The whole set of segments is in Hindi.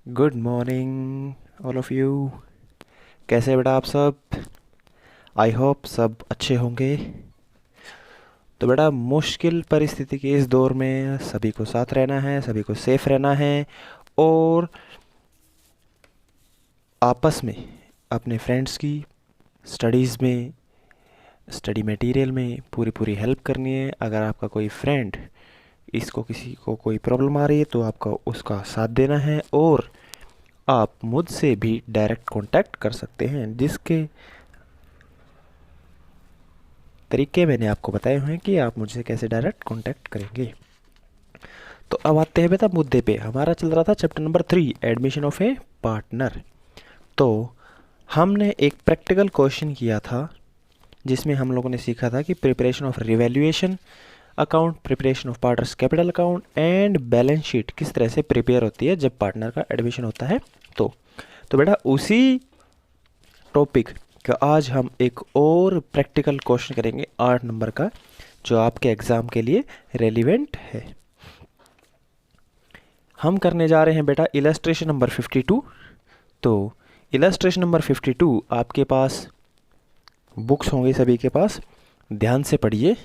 Good morning all of you. कैसे बेटा आप सब? आई होप सब अच्छे होंगे। तो बेटा मुश्किल परिस्थिति के इस दौर में सभी को साथ रहना है, सभी को सेफ रहना है और आपस में अपने फ्रेंड्स की स्टडीज़ में, स्टडी मटेरियल में पूरी पूरी हेल्प करनी है। अगर आपका कोई फ्रेंड इसको किसी को कोई प्रॉब्लम आ रही है तो आपका उसका साथ देना है और आप मुझसे भी डायरेक्ट कांटेक्ट कर सकते हैं, जिसके तरीके मैंने आपको बताए हुए हैं कि आप मुझसे कैसे डायरेक्ट कांटेक्ट करेंगे। तो अब आते हैं बेटा मुद्दे पे। हमारा चल रहा था chapter number 3, admission of A partner. तो हमने एक प्रैक्टिकल क्वेश्चन किया था जिसमें हम लोगों ने सीखा था कि preparation of revaluation account, preparation of partners capital account and balance sheet किस तरह से प्रिपेयर होती है जब पार्टनर का एडमिशन होता है। तो बेटा उसी टॉपिक का आज हम एक और प्रैक्टिकल क्वेश्चन करेंगे 8 नंबर का, जो आपके एग्ज़ाम के लिए रेलिवेंट है। हम करने जा रहे हैं बेटा इलस्ट्रेशन नंबर 52। तो इलस्ट्रेशन नंबर 52 आपके पास बुक्स होंगे सभी के पास, ध्यान से पढ़िए।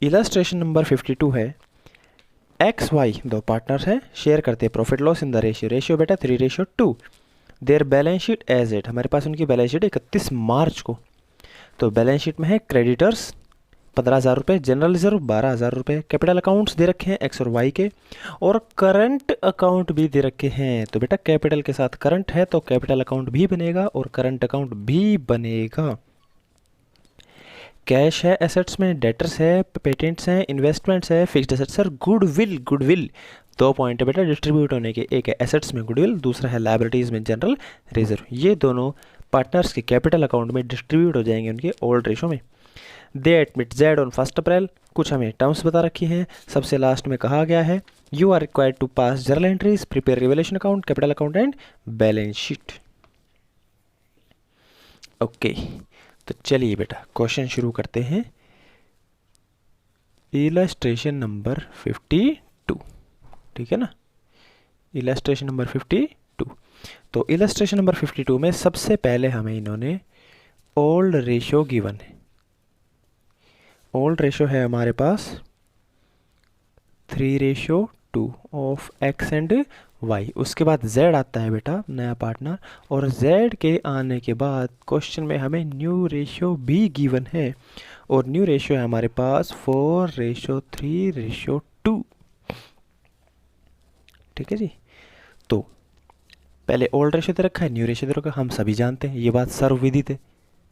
इलस्ट्रेशन नंबर 52 है, एक्स वाई दो पार्टनर्स हैं, शेयर करते हैं profit loss in the ratio बेटा 3:2। Their balance sheet as it, हमारे पास उनकी बैलेंस शीट 31 मार्च को। तो बैलेंस शीट में है क्रेडिटर्स 15,000 रुपये, जनरल रिजर्व 12,000 रुपये, कैपिटल अकाउंट्स दे रखे हैं एक्स और वाई के, और करंट अकाउंट भी दे रखे हैं। तो बेटा कैपिटल के साथ करंट है तो कैपिटल अकाउंट भी बनेगा और करंट अकाउंट भी बनेगा। कैश है एसेट्स में, डेटर्स है, पेटेंट्स हैं, इन्वेस्टमेंट्स है, फिक्स्ड एसेट्स और गुडविल। गुडविल 2 पॉइंट है बेटा डिस्ट्रीब्यूट होने के, एक है एसेट्स में गुडविल, दूसरा है लायबिलिटीज़ में जनरल रिजर्व। ये दोनों पार्टनर्स के कैपिटल अकाउंट में डिस्ट्रीब्यूट हो जाएंगे उनके ओल्ड रेशो में। दे एडमिट जेड ऑन 1 अप्रैल, कुछ हमें टर्म्स बता रखी हैं। सबसे लास्ट में कहा गया है you are required to pass journal entries, prepare revaluation account, capital account and balance sheet. Okay, तो चलिए बेटा क्वेश्चन शुरू करते हैं। इलस्ट्रेशन नंबर 52, ठीक है ना। Illustration number 52। तो इलस्ट्रेशन नंबर 52 में सबसे पहले हमें इन्होंने ओल्ड रेशो गिवन है। ओल्ड रेशो है हमारे पास 3:2 ऑफ एक्स एंड वाई। उसके बाद जेड आता है बेटा नया पार्टनर, और जेड के आने के बाद क्वेश्चन में हमें न्यू रेशियो भी गिवन है, और न्यू रेशियो है हमारे पास 4:3:2। ठीक है जी। तो पहले ओल्ड रेशियो दे रखा है, न्यू रेशियो दे रखा है, हम सभी जानते हैं, ये बात सर्वविदित है,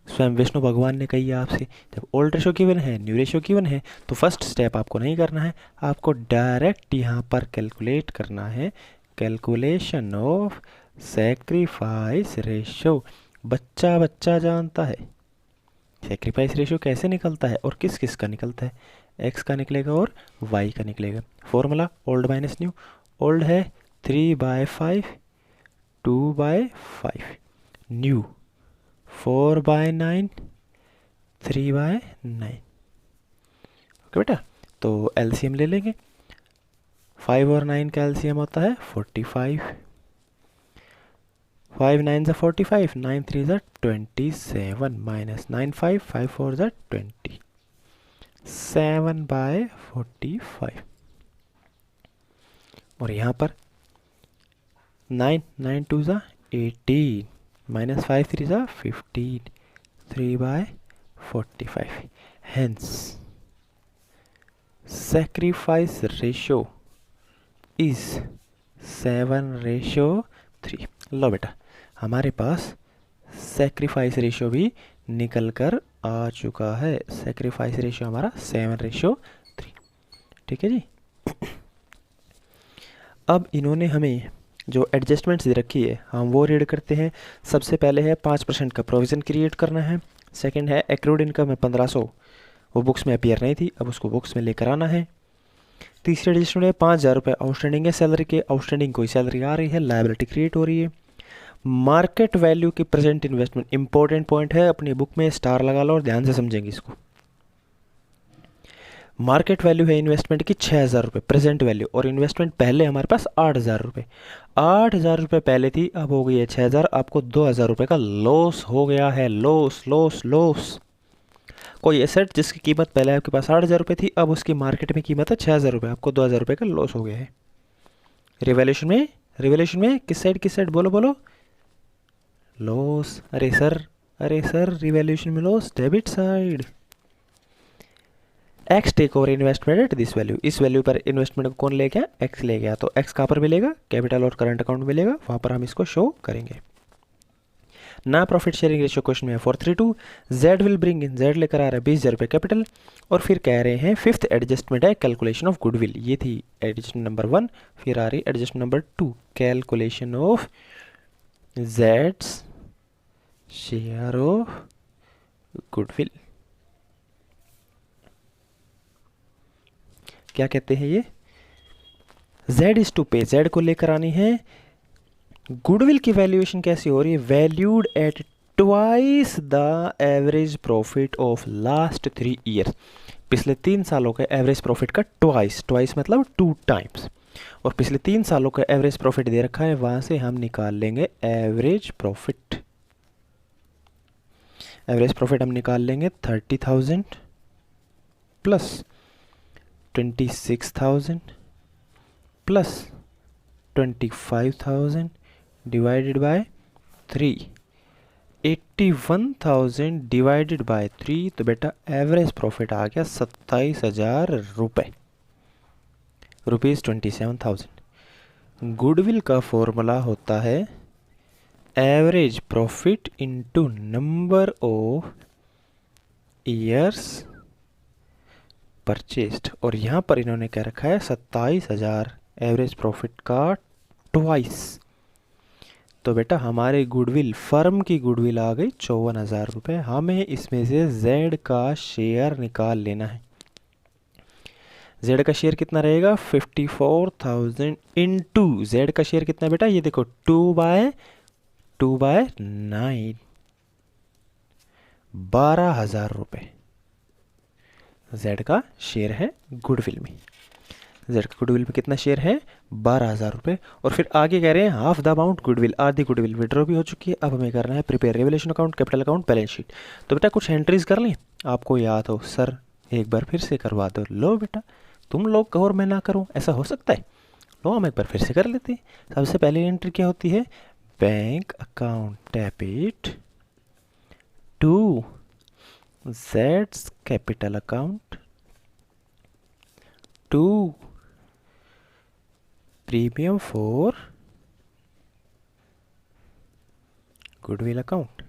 स्वयं विष्णु भगवान ने कही है आपसे। जब ओल्ड रेशियो गिवन है, न्यू रेशियो गिवन है, तो फर्स्ट स्टेप आपको नहीं करना है, आपको डायरेक्ट यहाँ पर कैलकुलेट करना है। Calculation of sacrifice ratio. बच्चा बच्चा जानता है सैक्रिफाइस रेशियो कैसे निकलता है और किस किस का निकलता है। एक्स का निकलेगा और वाई का निकलेगा। Formula old minus new. Old है 3/5, 2/5, न्यू 4/9, 3/9। ओके बेटा, तो एलसीएम ले लेंगे। 5 और 9 का एलसीएम होता है 45। 5 9 45, 9 3 27, माइनस 9 5, 5 4 20, 7/45। और यहाँ पर 9 9 2 18, minus 5 3 15, 3/45। Hence, sacrifice ratio is 7:3। लो बेटा, हमारे पास सैक्रिफाइस रेशियो भी निकल कर आ चुका है। सैक्रिफाइस रेशियो हमारा 7:3। ठीक है जी। अब इन्होंने हमें जो एडजस्टमेंट्स दे रखी है हम वो रीड करते हैं। सबसे पहले है 5% का प्रोविज़न क्रिएट करना है। सेकंड है एक्रूड इनकम है 1500, वो बुक्स में अपीयर नहीं थी, अब उसको बुक्स में लेकर आना है। तीसरे एडजस्टमेंट है 5,000 रुपये आउटस्टैंडिंग है सैलरी के, आउटस्टैंडिंग कोई सैलरी आ रही है, लायबिलिटी क्रिएट हो रही है। मार्केट वैल्यू की प्रेजेंट इन्वेस्टमेंट इंपॉर्टेंट पॉइंट है, अपनी बुक में स्टार लगा लो और ध्यान से समझेंगे इसको। मार्केट वैल्यू है इन्वेस्टमेंट की 6,000 रुपये प्रेजेंट वैल्यू, और इन्वेस्टमेंट पहले हमारे पास 8,000 रुपये, 8,000 रुपये पहले थी, अब हो गई है 6,000। आपको 2,000 रुपये का लॉस हो गया है, लॉस लॉस लॉस। कोई एसेट जिसकी कीमत पहले आपके पास 8,000 रुपये थी, अब उसकी मार्केट में कीमत है 6,000 रुपये, आपको 2,000 रुपये का लॉस हो गया है। रिवैल्यूएशन में किस साइड बोलो बोलो, लॉस। अरे सर रिवैल्यूएशन में loss debit side. X take over investment at this value, इस वैल्यू पर इन्वेस्टमेंट को कौन ले गया, एक्स ले गया, तो एक्स कहाँ पर मिलेगा, कैपिटल और करंट अकाउंट मिलेगा, वहाँ पर हम इसको शो करेंगे। ना प्रॉफिट शेयरिंग रेशियो क्वेश्चन में 4:3 Z will bring in, Z लेकर आ रहा है 20,000 रुपये कैपिटल, और फिर कह रहे हैं फिफ्थ एडजस्टमेंट है कैलकुलेशन ऑफ गुडविल, ये थी एडजस्टमेंट नंबर 1, फिर आ रही adjustment number 2 calculation of Jades share of goodwill. क्या कहते हैं ये, जेड इज टू पे, जेड को लेकर आनी है, गुडविल की वैल्यूएशन कैसी हो रही है, valued at twice the average profit of last 3 year, पिछले 3 सालों के एवरेज प्रॉफिट का ट्वाइस मतलब 2 टाइम्स, और पिछले 3 सालों का एवरेज प्रॉफिट दे रखा है, वहां से हम निकाल लेंगे एवरेज प्रॉफिट। एवरेज प्रॉफिट हम निकाल लेंगे 30,000 plus 26,000 plus 25,000 divided by 3, 81,000 divided by 3, तो बेटा एवरेज प्रॉफिट आ गया 27,000 रुपये, ₹27,000। गुडविल का फॉर्मूला होता है average profit into number of years purchased, और यहाँ पर इन्होंने क्या रखा है 27,000 एवरेज प्रॉफिट का ट्वाइस, तो बेटा हमारे गुडविल, फर्म की गुडविल आ गई 54,000 रुपये। हमें इसमें से जेड का शेयर निकाल लेना है। जेड का शेयर कितना रहेगा 54,000 इंटू, जेड का शेयर कितना बेटा, ये देखो 2/9, 12,000 रुपये जेड का शेयर है गुडविल में। जेड का गुडविल में कितना शेयर है 12,000 रुपये, और फिर आगे कह रहे हैं हाफ द अमाउंट गुडविल, आधी गुडविल विड्रॉ भी हो चुकी है, अब हमें करना है prepare revaluation account, capital account, balance sheet. तो बेटा कुछ एंट्रीज कर लें, आपको याद हो सर एक बार फिर से करवा दो, लो बेटा तुम लोग कहो और मैं ना करूँ, ऐसा हो सकता है, लो हम एक बार फिर से कर लेते हैं। सबसे पहली एंट्री क्या होती है, बैंक अकाउंट डेबिट टू जेड्स capital account to premium for goodwill account.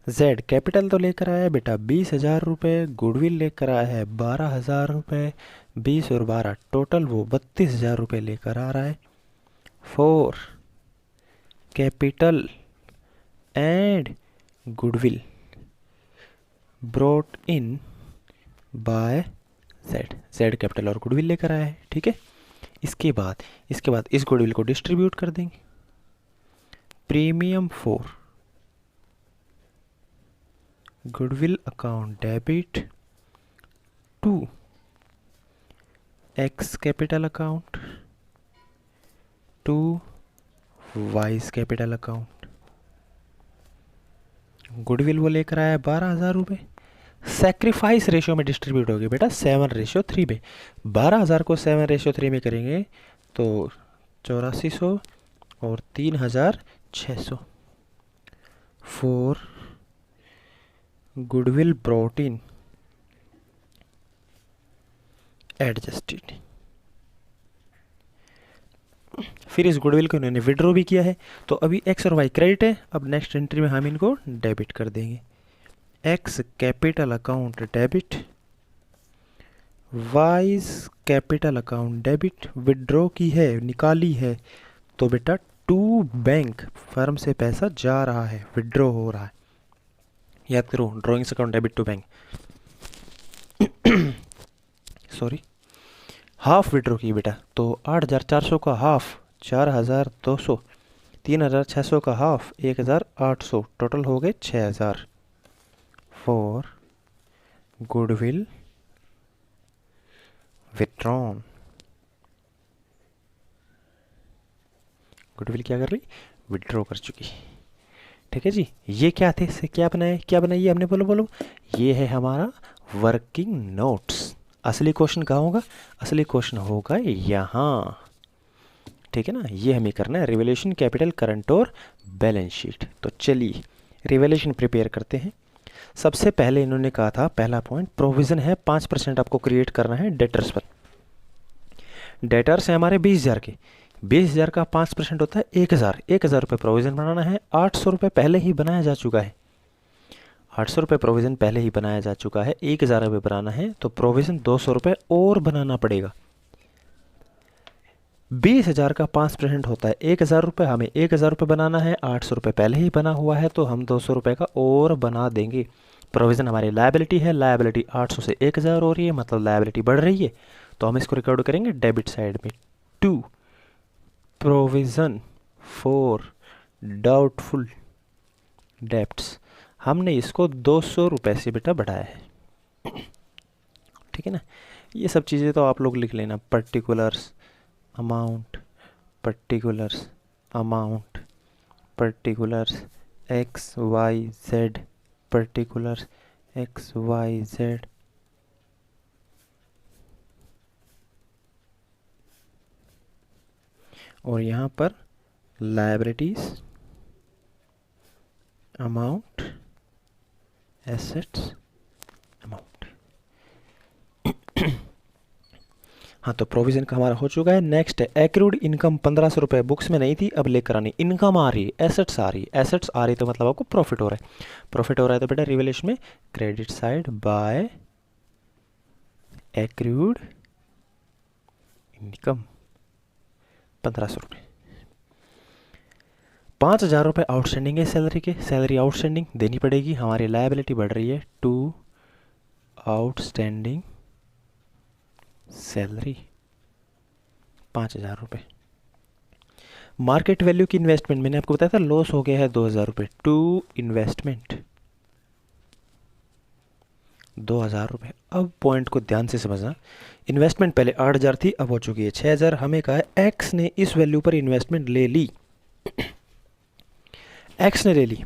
Z capital तो लेकर आया है बेटा 20,000 रुपये, गुडविल लेकर आया है 12,000 रुपये, 20 और 12 टोटल वो 32,000 रुपये लेकर आ रहा है। For capital and goodwill brought in by Z capital और गुडविल लेकर आया है, ठीक है। इसके बाद इस गुडविल को डिस्ट्रीब्यूट कर देंगे, premium for goodwill account debit to X capital account to Y's capital account. Goodwill वो लेकर आया 12,000 रुपये, सैक्रिफाइस रेशियो में डिस्ट्रीब्यूट होगी बेटा 7:3 में, 12,000 को 7:3 में करेंगे तो 8400 और 3,600। For goodwill brought in adjusted, फिर इस गुडविल को इन्होंने विड्रॉ भी किया है, तो अभी एक्स और वाई क्रेडिट है, अब नेक्स्ट एंट्री में हम इनको डेबिट कर देंगे। X capital account debit, wise capital account debit, withdraw की है निकाली है, तो बेटा टू बैंक, फर्म से पैसा जा रहा है विड्रॉ हो रहा है, याद करो drawings account debit to bank. Sorry half withdraw की बेटा, तो 8,400 का हाफ 4,200, 3,600 का हाफ 1,800, टोटल हो गए 6,000। For goodwill withdrawn. गुडविल क्या कर रही, विड्रॉ कर चुकी। ठीक है जी, ये क्या थे, से क्या बनाए, क्या बनाइए हमने, बोलो बोलो। ये है हमारा वर्किंग नोट्स। असली क्वेश्चन कहाँ होगा, असली क्वेश्चन होगा यहाँ। ठीक है ना, ये हमें करना है रिवैल्यूएशन, कैपिटल, करंट और बैलेंस शीट। तो चलिए रिवैल्यूएशन प्रिपेयर करते हैं। सबसे पहले इन्होंने कहा था, पहला पॉइंट प्रोविज़न है 5% आपको क्रिएट करना है डेटर्स पर। डेटर्स है हमारे 20,000 के, 20,000 का 5% होता है 1,000। 1,000 रुपये प्रोविज़न बनाना है। 800 रुपये पहले ही बनाया जा चुका है, 800 रुपये प्रोविज़न पहले ही बनाया जा चुका है। 1,000 रुपये बनाना है तो प्रोविज़न 200 रुपये और बनाना पड़ेगा। 20,000 का 5% होता है 1,000 रुपये, हमें 1,000 रुपये बनाना है। 800 रुपये पहले ही बना हुआ है तो हम 200 रुपये का और बना देंगे। प्रोविज़न हमारी लायबिलिटी है, लायबिलिटी 800 से 1,000 हो रही है, मतलब लायबिलिटी बढ़ रही है। तो हम इसको रिकॉर्ड करेंगे डेबिट साइड में, to provision for doubtful debts. हमने इसको 200 रुपये से बेटा बढ़ाया है। ठीक है ना, ये सब चीज़ें तो आप लोग लिख लेना, particulars amount, particulars amount, particulars X Y Z, particulars X Y Z. और यहाँ पर लायबिलिटीज, अमाउंट, एसेट्स, अमाउंट। हाँ, तो प्रोविज़न का हमारा हो चुका है। नेक्स्ट है एक्रूड इनकम, 1,500 रुपये बुक्स में नहीं थी, अब लेकर आनी। इनकम आ रही है, एसेट्स आ रही है, एसेट्स आ रही तो मतलब आपको प्रॉफिट हो रहा है। प्रॉफिट हो रहा है तो बेटा रिवैल्यूएशन में credit side by accrued income 1,500 रुपये। 5,000 रुपये आउटस्टैंडिंग है सैलरी के, सैलरी आउटस्टैंडिंग देनी पड़ेगी। हमारी लायबिलिटी बढ़ रही है, टू आउटस्टैंडिंग सैलरी 5,000 रुपये। मार्केट वैल्यू की इन्वेस्टमेंट मैंने आपको बताया था, लॉस हो गया है 2,000 रुपये, टू इन्वेस्टमेंट 2,000 रुपये। अब पॉइंट को ध्यान से समझना, इन्वेस्टमेंट पहले 8,000 थी, अब हो चुकी है 6,000। हमें कहा है एक्स ने इस वैल्यू पर इन्वेस्टमेंट ले ली, एक्स ने ले ली।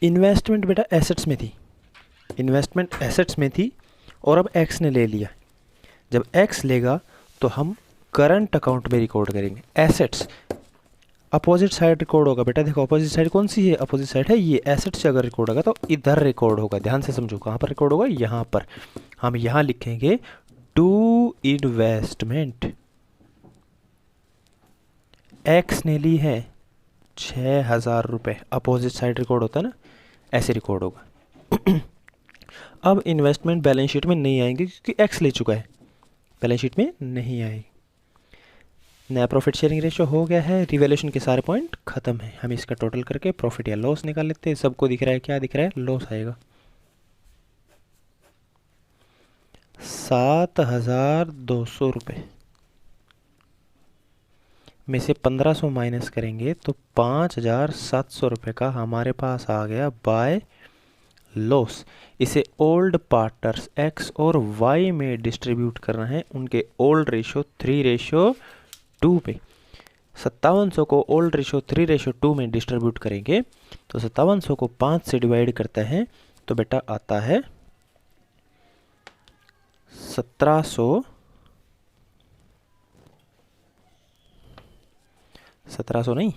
इन्वेस्टमेंट बेटा एसेट्स में थी, इन्वेस्टमेंट एसेट्स में थी और अब एक्स ने ले लिया। जब एक्स लेगा तो हम करंट अकाउंट में रिकॉर्ड करेंगे। एसेट्स अपोजिट साइड रिकॉर्ड होगा बेटा, देखो अपोजिट साइड कौन सी है, अपोजिट साइड है ये। एसेट्स से अगर रिकॉर्ड होगा तो इधर रिकॉर्ड होगा, ध्यान से समझो कहाँ पर रिकॉर्ड होगा, यहाँ पर। हम यहाँ लिखेंगे टू इन्वेस्टमेंट, एक्स ने ली है 6,000 रुपये, अपोजिट साइड रिकॉर्ड होता है ना, ऐसे रिकॉर्ड होगा। अब इन्वेस्टमेंट बैलेंस शीट में नहीं आएंगे क्योंकि एक्स ले चुका है, बैलेंस शीट में नहीं आएगी। नया प्रॉफिट शेयरिंग रेशियो हो गया है, रिवैल्यूएशन के सारे पॉइंट खत्म है। हम इसका टोटल करके प्रॉफिट या लॉस निकाल लेते हैं। सबको दिख रहा है, क्या दिख रहा है, लॉस आएगा 7,200 रुपये में से 1,500 माइनस करेंगे तो 5,700 रुपये का हमारे पास आ गया बाय लॉस। इसे ओल्ड पार्टनर्स एक्स और वाई में डिस्ट्रीब्यूट करना है, उनके ओल्ड रेशियो 3:2 पे। 5700 को ओल्ड रेशियो 3:2 में डिस्ट्रीब्यूट करेंगे तो 5700 को 5 से डिवाइड करता है तो बेटा आता है 1700 नहीं,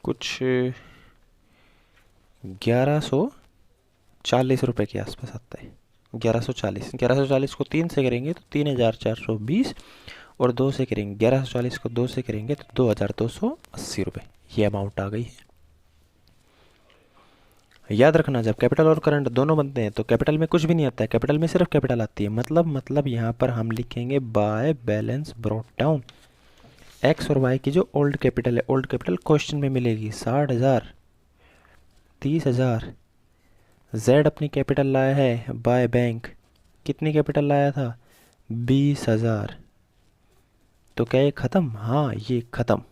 कुछ 1,140 रुपये के आसपास आता है। 1140 को 3 से करेंगे तो 3,420 और 2 से करेंगे 1140 को 2 से करेंगे तो 2,280 रुपये, ये अमाउंट आ गई है। याद रखना जब कैपिटल और करंट दोनों बनते हैं तो कैपिटल में कुछ भी नहीं आता है, कैपिटल में सिर्फ कैपिटल आती है। मतलब यहाँ पर हम लिखेंगे by balance brought down. X और वाई की जो ओल्ड कैपिटल है, ओल्ड कैपिटल क्वेश्चन में मिलेगी 60,000, 30,000। जेड अपनी कैपिटल लाया है बाय बैंक, कितनी कैपिटल लाया था, 20,000। तो क्या ये ख़त्म, हाँ ये ख़त्म।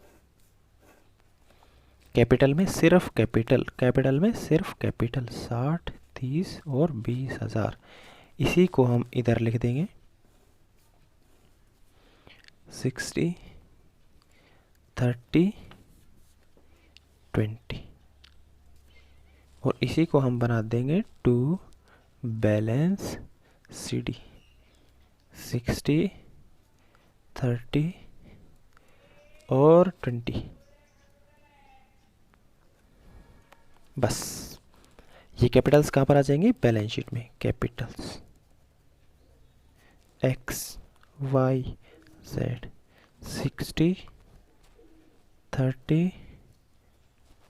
कैपिटल में सिर्फ कैपिटल में सिर्फ कैपिटल 60, 30 और 20,000। इसी को हम इधर लिख देंगे 60, 30, 20 और इसी को हम बना देंगे टू बैलेंस CD 60, 30 और 20। बस ये कैपिटल्स कहाँ पर आ जाएंगे बैलेंस शीट में। कैपिटल्स X Y Z 60, 30,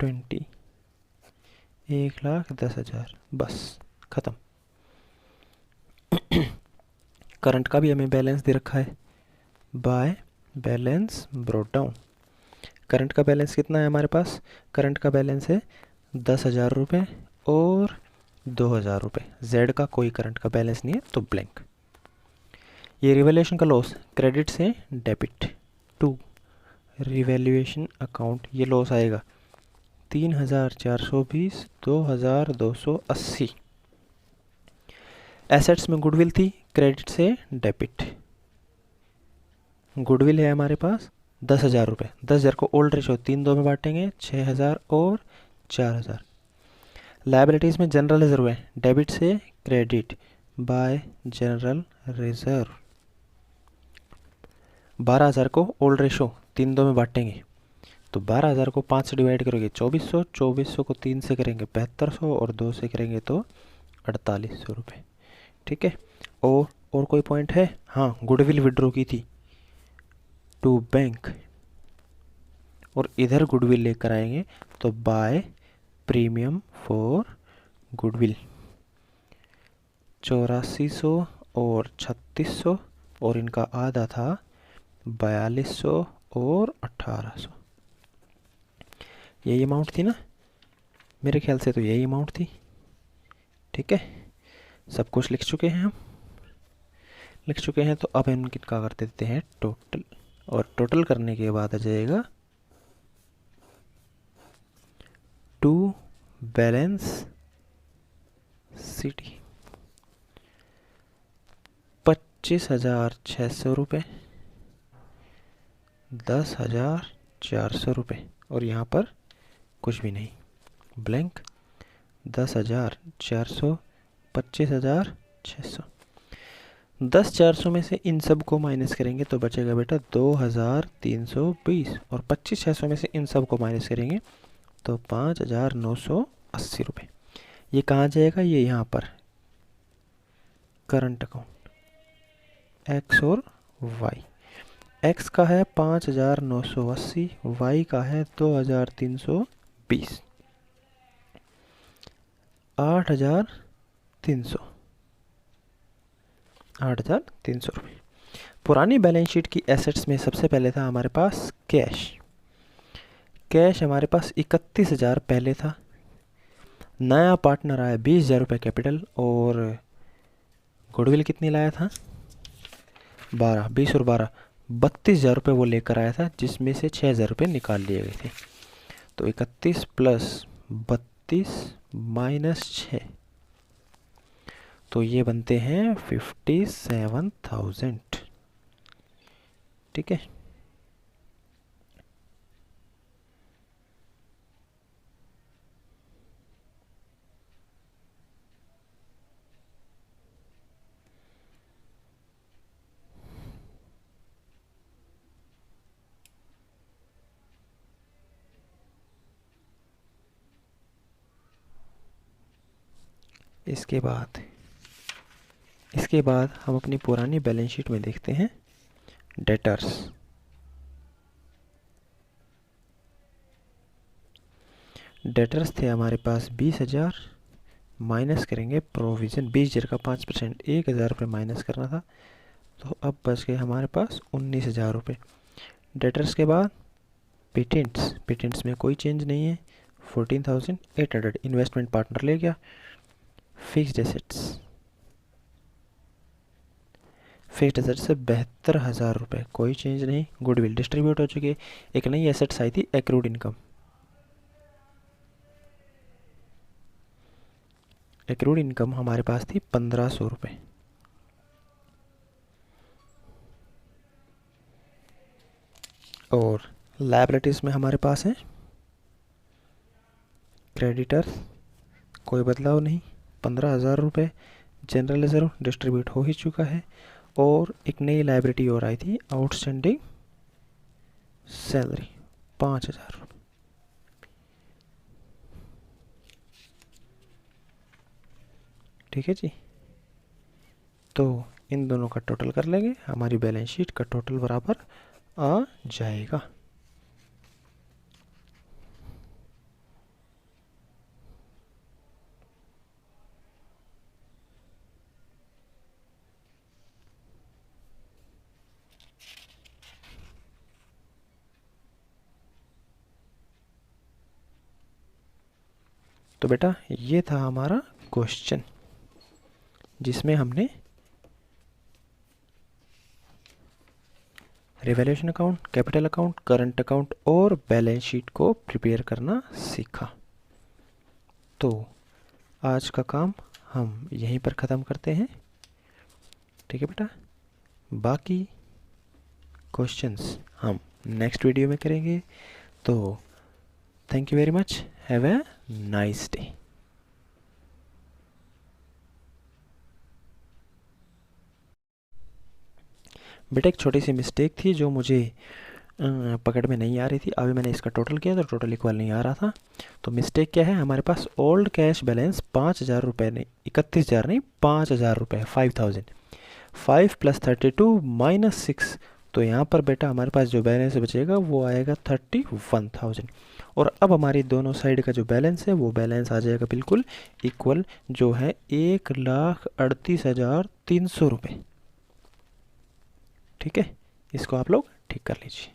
20 1,10,000 बस ख़त्म। करंट का भी हमें बैलेंस दे रखा है by balance brought down. Current का बैलेंस कितना है हमारे पास? करंट का बैलेंस है 10,000 रुपये और 2,000 रुपये। जेड का कोई करंट का बैलेंस नहीं है तो ब्लैंक। ये रिवैल्यूएशन का लॉस क्रेडिट से डेबिट टू रिवैल्यूएशन अकाउंट, ये लॉस आएगा 3,420, 2,280। एसेट्स में गुडविल थी, क्रेडिट से डेबिट। गुडविल है हमारे पास 10,000 रुपये। 10,000 को ओल्ड रेशो 3 में बांटेंगे 6,000 और 4,000। लायबिलिटीज़ में जनरल रिजर्व है, डेबिट से क्रेडिट बाय जनरल रिजर्व। 12,000 को ओल्ड रेशो 3 में बांटेंगे तो 12,000 को 5 से डिवाइड करोगे 2400, 2400 को 3 से करेंगे 7200 और 2 से करेंगे तो 4800 रुपये। ठीक है। और कोई पॉइंट है? हाँ, गुडविल विड्रॉ की थी टू बैंक और इधर गुडविल लेकर आएंगे तो बाय प्रीमियम फॉर गुडविल 8400 और 3600 और इनका आधा था 4200 और 1800। यही अमाउंट थी ना, मेरे ख्याल से तो यही अमाउंट थी। ठीक है, सब कुछ लिख चुके हैं हम, लिख चुके हैं। तो अब हम क्या कर देते हैं टोटल, और टोटल करने के बाद आ जाएगा टू बैलेंस शीट 25,600 रुपये, 10,400 रुपये और यहाँ पर कुछ भी नहीं, ब्लैंक। 10,400, 25,600। 10,400 में से इन सब को माइनस करेंगे तो बचेगा बेटा 2,320 और 25,600 में से इन सब को माइनस करेंगे तो 5,980 रुपये। ये कहाँ जाएगा? ये यहाँ पर करंट अकाउंट एक्स और वाई। एक्स का है 5,980, वाई का है 2,320, 8,300 रुपये। पुरानी बैलेंस शीट की एसेट्स में सबसे पहले था हमारे पास कैश। कैश हमारे पास 31,000 पहले था। नया पार्टनर आया 20,000 रुपये कैपिटल और गुडविल कितनी लाया था? 12, 20 और 12, 32,000 रुपये वो लेकर आया था, जिसमें से 6,000 रुपये निकाल लिए गए थे। तो 31 प्लस 32 माइनस 6 तो ये बनते हैं 57,000। ठीक है। इसके बाद हम अपनी पुरानी बैलेंस शीट में देखते हैं डेटर्स। डेटर्स थे हमारे पास 20,000, माइनस करेंगे प्रोविज़न 20,000 का 5%, 1,000 रुपये माइनस करना था तो अब बच गए हमारे पास 19,000 रुपये। डेटर्स के बाद पेटेंट्स में कोई चेंज नहीं है, 14,800 इन्वेस्टमेंट पार्टनर ले गया। फिक्स्ड एसेट्स से 72,000 रुपये, कोई चेंज नहीं। गुडविल डिस्ट्रीब्यूट हो चुकी है। एक नई एसेट्स आई थी एक्रूड इनकम, एक्रूड इनकम हमारे पास थी 1500 रुपये। और लायबिलिटीज़ में हमारे पास है क्रेडिटर, कोई बदलाव नहीं, 15,000 रुपये। जनरल रिजर्व डिस्ट्रीब्यूट हो ही चुका है। और एक नई लायबिलिटी और आई थी, आउटस्टैंडिंग सैलरी 5,000 रुपये। ठीक है जी, तो इन दोनों का टोटल कर लेंगे, हमारी बैलेंस शीट का टोटल बराबर आ जाएगा। तो बेटा ये था हमारा क्वेश्चन, जिसमें हमने revaluation account, capital account, current account और बैलेंस शीट को प्रिपेयर करना सीखा। तो आज का काम हम यहीं पर ख़त्म करते हैं। ठीक है बेटा, बाकी क्वेश्चंस हम नेक्स्ट वीडियो में करेंगे। तो thank you very much, have a nice day. बेटा एक छोटी सी मिस्टेक थी जो मुझे पकड़ में नहीं आ रही थी। अभी मैंने इसका टोटल किया तो टोटल इक्वल नहीं आ रहा था। तो मिस्टेक क्या है, हमारे पास ओल्ड कैश बैलेंस 5,000 रुपये नहीं, 31,000 नहीं, 5,000 रुपये, 5,000। 5 + 32 - 6, तो यहाँ पर बेटा हमारे पास जो बैलेंस बचेगा वो आएगा 31,000। और अब हमारी दोनों साइड का जो बैलेंस है वो बैलेंस आ जाएगा बिल्कुल इक्वल, जो है 1,38,300 रुपये। ठीक है, इसको आप लोग ठीक कर लीजिए।